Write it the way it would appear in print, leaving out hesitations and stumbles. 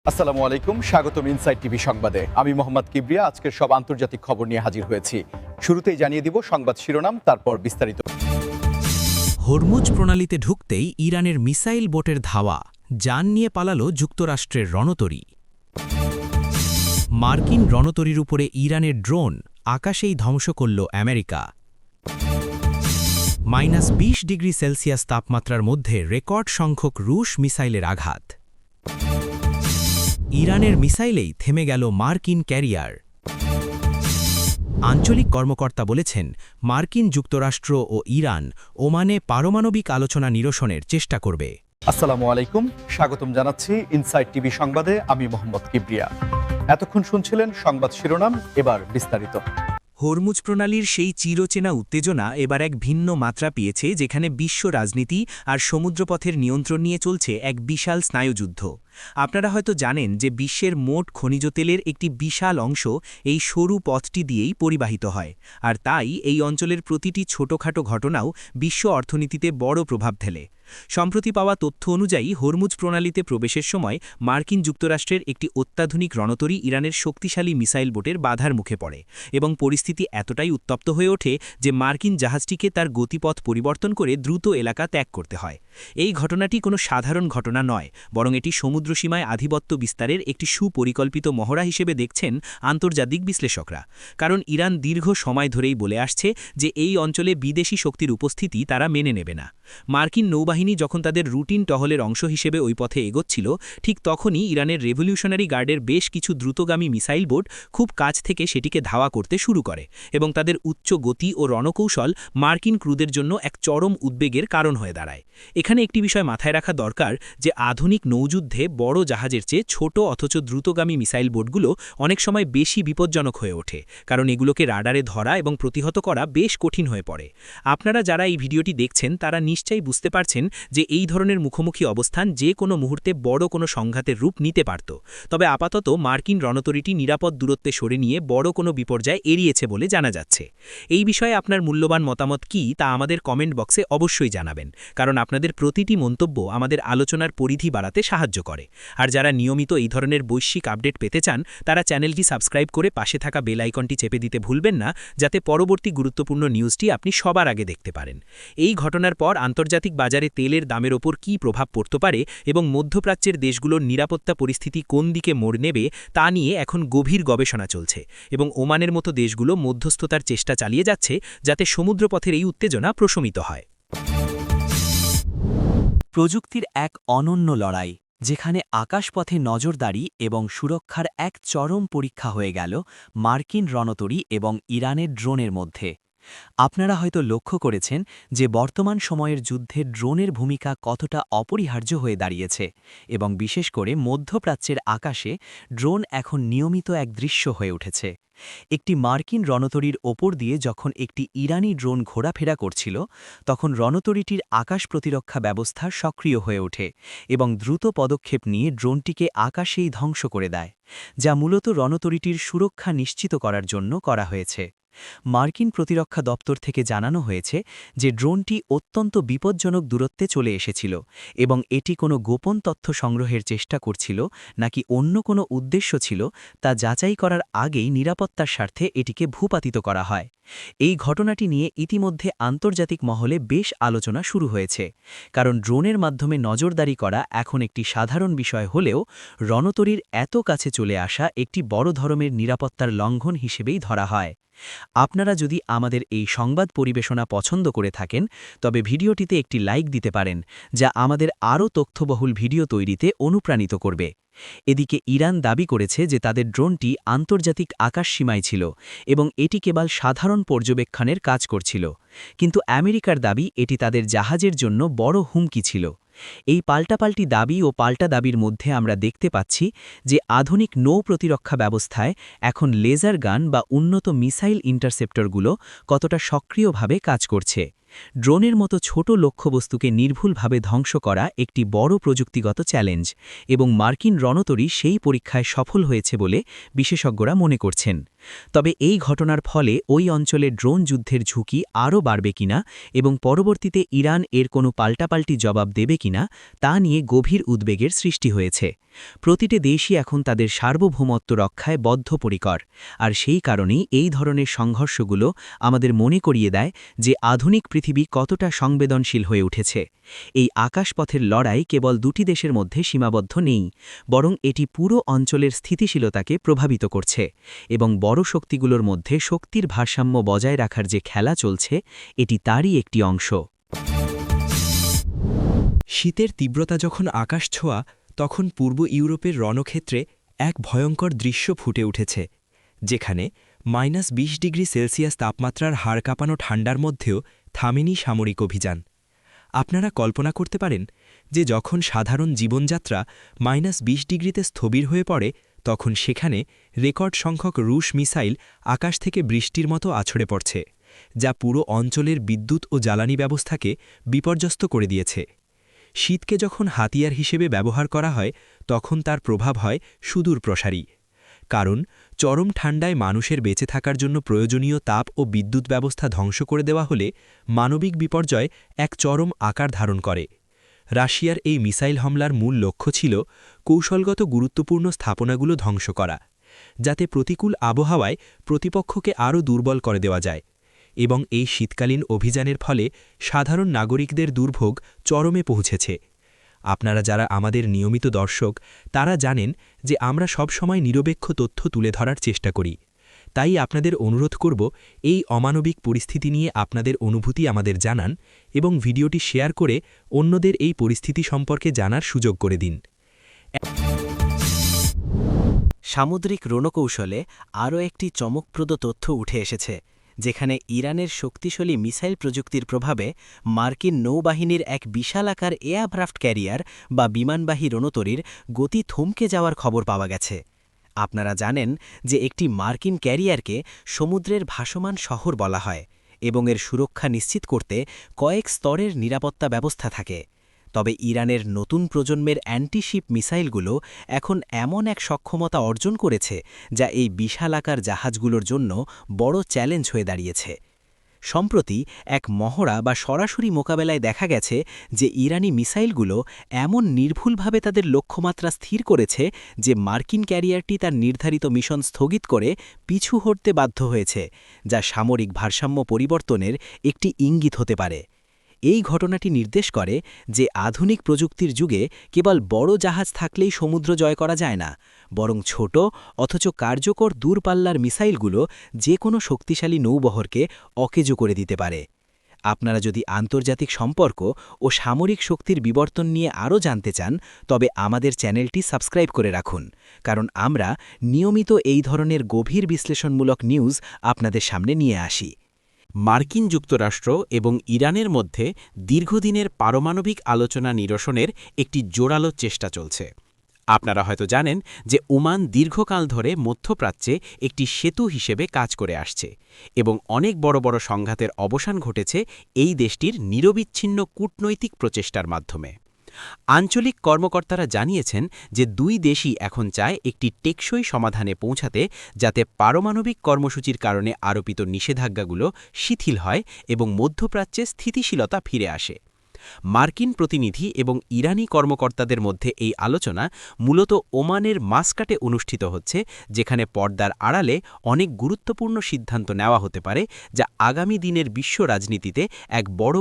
আসসালামু আলাইকুম, স্বাগতম ইনসাইড টিভি সংবাদে। আমি মোহাম্মদ কিবরিয়া আজকের সব আন্তর্জাতিক খবর নিয়ে হাজির হয়েছি। শুরুতেই জানিয়ে দিব সংবাদ শিরোনাম, তারপর বিস্তারিত। হরমুজ প্রণালীতে ঢুকতেই ইরানের মিসাইল বোটের ধাওয়া, যান নিয়ে পালালো যুক্তরাষ্ট্রের রণতরী। মার্কিন রণতরীর উপরে ইরানের ড্রোন, আকাশেই ধ্বংস করল আমেরিকা। -20 ডিগ্রি সেলসিয়াস তাপমাত্রার মধ্যে রেকর্ড সংখ্যক রুশ মিসাইলের আঘাত। ইরানের মিসাইলেই থেমে গেল মার্কিন ক্যারিয়ার। আঞ্চলিক কর্মকর্তা বলেছেন, মার্কিন যুক্তরাষ্ট্র ও ইরান ওমানে পারমাণবিক আলোচনা নিরসনের চেষ্টা করবে। আসসালামু আলাইকুম, স্বাগতম জানাচ্ছি ইনসাইড টিভি সংবাদে। আমি মোহাম্মদ কিবরিয়া। এতক্ষণ শুনছিলেন সংবাদ শিরোনাম, এবার বিস্তারিত। হরমুজ প্রণালীর সেই চিরচেনা উত্তেজনা এবার এক ভিন্ন মাত্রা পেয়েছে, যেখানে বিশ্ব রাজনীতি আর সমুদ্রপথের নিয়ন্ত্রণ নিয়ে চলছে এক বিশাল স্নায়ুযুদ্ধ। আপনারা হয়তো জানেন যে বিশ্বের মোট খনিজ তেলের একটি বিশাল অংশ এই সরু পথটি দিয়েই পরিবাহিত হয়, আর তাই এই অঞ্চলের প্রতিটি ছোটখাটো ঘটনাও বিশ্ব অর্থনীতিতে বড় প্রভাব ফেলে। সম্প্রতি পাওয়া তথ্য অনুযায়ী হরমুজ প্রণালীতে প্রবেশের সময় মার্কিন যুক্তরাষ্ট্রের একটি অত্যাধুনিক রণতরী ইরানের শক্তিশালী মিসাইল বোটের বাধার মুখে পড়ে এবং পরিস্থিতি এতটাই উত্তপ্ত হয়ে ওঠে যে মার্কিন জাহাজটিকে তার গতিপথ পরিবর্তন করে দ্রুত এলাকা ত্যাগ করতে হয়। এই ঘটনাটি কোনো সাধারণ ঘটনা নয়, বরং এটি সমুদ্রসীমায় আধিপত্য বিস্তারের একটি সুপরিকল্পিত মহড়া হিসেবে দেখছেন আন্তর্জাতিক বিশ্লেষকরা। কারণ ইরান দীর্ঘ সময় ধরেই বলে আসছে যে এই অঞ্চলে বিদেশি শক্তির উপস্থিতি তারা মেনে নেবে না। মার্কিন নৌবাহিনী যখন তাদের রুটিন টহলের অংশ হিসেবে ওই পথে এগোচ্ছিল, ঠিক তখনই ইরানের রেভলিউশনারি গার্ডের বেশ কিছু দ্রুতগামী মিসাইল বোট খুব কাছ থেকে সেটিকে ধাওয়া করতে শুরু করে এবং তাদের উচ্চ গতি ও রণকৌশল মার্কিন ক্রুদের জন্য এক চরম উদ্বেগের কারণ হয়ে দাঁড়ায়। এখানে একটি বিষয় মাথায় রাখা দরকার যে আধুনিক নৌযুদ্ধে বড় জাহাজের চেয়ে ছোট অথচ দ্রুতগামী মিসাইল বোটগুলো অনেক সময় বেশি বিপজ্জনক হয়ে ওঠে, কারণ এগুলোকে রাডারে ধরা এবং প্রতিহত করা বেশ কঠিন হয়ে পড়ে। আপনারা যারা এই ভিডিওটি দেখছেন তারা নিশ্চয়ই বুঝতে পারছেন যে এই ধরনের মুখোমুখি অবস্থান যে কোনো মুহূর্তে বড় কোনো সংঘাতের রূপ নিতে পারত। তবে আপাতত মার্কিন রণতরীটি নিরাপদ দূরত্বে সরে নিয়ে বড় কোনো বিপর্যয় এড়িয়েছে বলে জানা যাচ্ছে। এই বিষয়ে আপনার মূল্যবান মতামত কী তা আমাদের কমেন্ট বক্সে অবশ্যই জানাবেন, কারণ আপনাদের প্রতিটি মন্তব্য আমাদের আলোচনার পরিধি বাড়াতে সাহায্য করে। আর যারা নিয়মিত এই ধরনের বৈশ্বিক আপডেট পেতে চান তারা চ্যানেলটি সাবস্ক্রাইব করে পাশে থাকা বেল আইকনটি চেপে দিতে ভুলবেন না, যাতে পরবর্তী গুরুত্বপূর্ণ নিউজটি আপনি সবার আগে দেখতে পারেন। এই ঘটনার পর আন্তর্জাতিক বাজারে তেলের দামের ওপর কী প্রভাব পড়তে পারে এবং মধ্যপ্রাচ্যের দেশগুলোর নিরাপত্তা পরিস্থিতি কোন দিকে মোড় নেবে তা নিয়ে এখন গভীর গবেষণা চলছে এবং ওমানের মতো দেশগুলো মধ্যস্থতার চেষ্টা চালিয়ে যাচ্ছে যাতে সমুদ্রপথের এই উত্তেজনা প্রশমিত হয়। প্রযুক্তির এক অনন্য লড়াই, যেখানে আকাশপথে নজরদারি এবং সুরক্ষার এক চরম পরীক্ষা হয়ে গেল মার্কিন রণতরী এবং ইরানের ড্রোনের মধ্যে। আপনারা হয়তো লক্ষ্য করেছেন যে বর্তমান সময়ের যুদ্ধে ড্রোনের ভূমিকা কতটা অপরিহার্য হয়ে দাঁড়িয়েছে এবং বিশেষ করে মধ্যপ্রাচ্যের আকাশে ড্রোন এখন নিয়মিত এক দৃশ্য হয়ে উঠেছে। একটি মার্কিন রণতরীর ওপর দিয়ে যখন একটি ইরানি ড্রোন ঘোরাফেরা করছিল, তখন রণতরীটির আকাশ প্রতিরক্ষা ব্যবস্থা সক্রিয় হয়ে ওঠে এবং দ্রুত পদক্ষেপ নিয়ে ড্রোনটিকে আকাশেই ধ্বংস করে দেয়, যা মূলত রণতরীটির সুরক্ষা নিশ্চিত করার জন্য করা হয়েছে। মার্কিন প্রতিরক্ষা দপ্তর থেকে জানানো হয়েছে যে ড্রোনটি অত্যন্ত বিপজ্জনক দূরত্বে চলে এসেছিল এবং এটি কোনো গোপন তথ্য সংগ্রহের চেষ্টা করছিল নাকি অন্য কোনো উদ্দেশ্য ছিল তা যাচাই করার আগেই নিরাপত্তার স্বার্থে এটিকে ভূপাতিত করা হয়। এই ঘটনাটি নিয়ে ইতিমধ্যে আন্তর্জাতিক মহলে বেশ আলোচনা শুরু হয়েছে, কারণ ড্রোনের মাধ্যমে নজরদারি করা এখন একটি সাধারণ বিষয় হলেও রণতরীর এত কাছে চলে আসা একটি বড় ধরনের নিরাপত্তার লঙ্ঘন হিসেবেই ধরা হয়। আপনারা যদি আমাদের এই সংবাদ পরিবেশনা পছন্দ করে থাকেন তবে ভিডিওটিতে একটি লাইক দিতে পারেন, যা আমাদের আরও তথ্যবহুল ভিডিও তৈরিতে অনুপ্রাণিত করবে। এদিকে ইরান দাবি করেছে যে তাদের ড্রোনটি আন্তর্জাতিক আকাশসীমায় ছিল এবং এটি কেবল সাধারণ পর্যবেক্ষণের কাজ করছিল, কিন্তু আমেরিকার দাবি এটি তাদের জাহাজের জন্য বড় হুমকি ছিল। এই পাল্টাপাল্টি দাবি ও পাল্টা দাবির মধ্যে আমরা দেখতে পাচ্ছি যে আধুনিক নৌ প্রতিরক্ষা ব্যবস্থায় এখন লেজার গান বা উন্নত মিসাইল ইন্টারসেপ্টরগুলো কতটা সক্রিয়ভাবে কাজ করছে। ড্রোনের মতো ছোট লক্ষ্যবস্তুকে নির্ভুলভাবে ধ্বংস করা একটি বড় প্রযুক্তিগত চ্যালেঞ্জ এবং মার্কিন রণতরী সেই পরীক্ষায় সফল হয়েছে বলে বিশেষজ্ঞরা মনে করছেন। তবে এই ঘটনার ফলে ওই অঞ্চলে ড্রোন যুদ্ধের ঝুঁকি আরও বাড়বে কিনা এবং পরবর্তীতে ইরান এর কোনো পাল্টাপাল্টি জবাব দেবে কিনা তা নিয়ে গভীর উদ্বেগের সৃষ্টি হয়েছে। প্রতিটি দেশই এখন তাদের সার্বভৌমত্ব রক্ষায় বদ্ধপরিকর, আর সেই কারণেই এই ধরনের সংঘর্ষগুলো আমাদের মনে করিয়ে দেয় যে আধুনিক পৃথিবী কতটা সংবেদনশীল হয়ে উঠেছে। এই আকাশপথের লড়াই কেবল দুটি দেশের মধ্যে সীমাবদ্ধ নেই, বরং এটি পুরো অঞ্চলের স্থিতিশীলতাকে প্রভাবিত করছে এবং বড় শক্তিগুলোর মধ্যে শক্তির ভারসাম্য বজায় রাখার যে খেলা চলছে, এটি তারই একটি অংশ। শীতের তীব্রতা যখন আকাশ ছোঁয়া, তখন পূর্ব ইউরোপের রণক্ষেত্রে এক ভয়ঙ্কর দৃশ্য ফুটে উঠেছে, যেখানে -20°C তাপমাত্রার হাড় কাঁপানো ঠান্ডার মধ্যেও থামেনি সামরিক অভিযান। আপনারা কল্পনা করতে পারেন যে যখন সাধারণ জীবনযাত্রা -20°তে স্থবির হয়ে পড়ে, তখন সেখানে রেকর্ড সংখ্যক রুশ মিসাইল আকাশ থেকে বৃষ্টির মতো আছড়ে পড়ছে, যা পুরো অঞ্চলের বিদ্যুৎ ও জ্বালানি ব্যবস্থাকে বিপর্যস্ত করে দিয়েছে। শীতকে যখন হাতিয়ার হিসেবে ব্যবহার করা হয়, তখন তার প্রভাব হয় সুদূর প্রসারী। কারণ চরম ঠান্ডায় মানুষের বেঁচে থাকার জন্য প্রয়োজনীয় তাপ ও বিদ্যুৎ ব্যবস্থা ধ্বংস করে দেওয়া হলে মানবিক বিপর্যয় এক চরম আকার ধারণ করে। রাশিয়ার এই মিসাইল হামলার মূল লক্ষ্য ছিল কৌশলগত গুরুত্বপূর্ণ স্থাপনাগুলো ধ্বংস করা, যাতে প্রতিকূল আবহাওয়ায় প্রতিপক্ষকে আরও দুর্বল করে দেওয়া যায়। এবং এই শীতকালীন অভিযানের ফলে সাধারণ নাগরিকদের দুর্ভোগ চরমে পৌঁছেছে। আপনারা যারা আমাদের নিয়মিত দর্শক, তারা জানেন যে আমরা সবসময় নিরপেক্ষ তথ্য তুলে ধরার চেষ্টা করি। তাই আপনাদের অনুরোধ করব, এই অমানবিক পরিস্থিতি নিয়ে আপনাদের অনুভূতি আমাদের জানান এবং ভিডিওটি শেয়ার করে অন্যদের এই পরিস্থিতি সম্পর্কে জানার সুযোগ করে দিন। সামুদ্রিক রণকৌশলে আরও একটি চমকপ্রদ তথ্য উঠে এসেছে, যেখানে ইরানের শক্তিশালী মিসাইল প্রযুক্তির প্রভাবে মার্কিন নৌবাহিনীর এক বিশালাকার এয়ারক্রাফট ক্যারিয়ার বা বিমানবাহী রণতরীর গতি থমকে যাওয়ার খবর পাওয়া গেছে। আপনারা জানেন যে একটি মার্কিন ক্যারিয়ারকে সমুদ্রের ভাসমান শহর বলা হয় এবং এর সুরক্ষা নিশ্চিত করতে কয়েক স্তরের নিরাপত্তা ব্যবস্থা থাকে। তবে ইরানের নতুন প্রজন্মের অ্যান্টিশিপ মিসাইলগুলো এখন এমন এক সক্ষমতা অর্জন করেছে যা এই বিশালাকার জাহাজগুলোর জন্য বড় চ্যালেঞ্জ হয়ে দাঁড়িয়েছে। সম্প্রতি এক মহড়া বা সরাসরি মোকাবেলায় দেখা গেছে যে ইরানি মিসাইলগুলো এমন নির্ভুলভাবে তাদের লক্ষ্যমাত্রা স্থির করেছে যে মার্কিন ক্যারিয়ারটি তার নির্ধারিত মিশন স্থগিত করে পিছু হটতে বাধ্য হয়েছে, যা সামরিক ভারসাম্য পরিবর্তনের একটি ইঙ্গিত হতে পারে। এই ঘটনাটি নির্দেশ করে যে আধুনিক প্রযুক্তির যুগে কেবল বড় জাহাজ থাকলেই সমুদ্র জয় করা যায় না, বরং ছোট অথচ কার্যকর দূরপাল্লার মিসাইলগুলো যে কোনো শক্তিশালী নৌবহরকে অকেজো করে দিতে পারে। আপনারা যদি আন্তর্জাতিক সম্পর্ক ও সামরিক শক্তির বিবর্তন নিয়ে আরও জানতে চান, তবে আমাদের চ্যানেলটি সাবস্ক্রাইব করে রাখুন, কারণ আমরা নিয়মিত এই ধরনের গভীর বিশ্লেষণমূলক নিউজ আপনাদের সামনে নিয়ে আসি। মার্কিন যুক্তরাষ্ট্র এবং ইরানের মধ্যে দীর্ঘদিনের পারমাণবিক আলোচনা নিরসনের একটি জোরালো চেষ্টা চলছে। আপনারা হয়তো জানেন যে ওমান দীর্ঘকাল ধরে মধ্যপ্রাচ্যে একটি সেতু হিসেবে কাজ করে আসছে এবং অনেক বড় বড় সংঘাতের অবসান ঘটেছে এই দেশটির নিরবিচ্ছিন্ন কূটনৈতিক প্রচেষ্টার মাধ্যমে। আঞ্চলিক কর্মকর্তারা জানিয়েছেন যে দুই দেশই এখন চায় একটি টেকসই সমাধানে পৌঁছাতে, যাতে পারমাণবিক কর্মসূচির কারণে আরোপিত নিষেধাজ্ঞাগুলো শিথিল হয় এবং মধ্যপ্রাচ্যে স্থিতিশীলতা ফিরে আসে। মার্কিন প্রতিনিধি এবং ইরানি কর্মকর্তাদের মধ্যে এই আলোচনা মূলত ওমানের মাসকাটে অনুষ্ঠিত হচ্ছে, যেখানে পর্দার আড়ালে অনেক গুরুত্বপূর্ণ সিদ্ধান্ত নেওয়া হতে পারে, যা আগামী দিনের বিশ্ব রাজনীতিতে এক বড়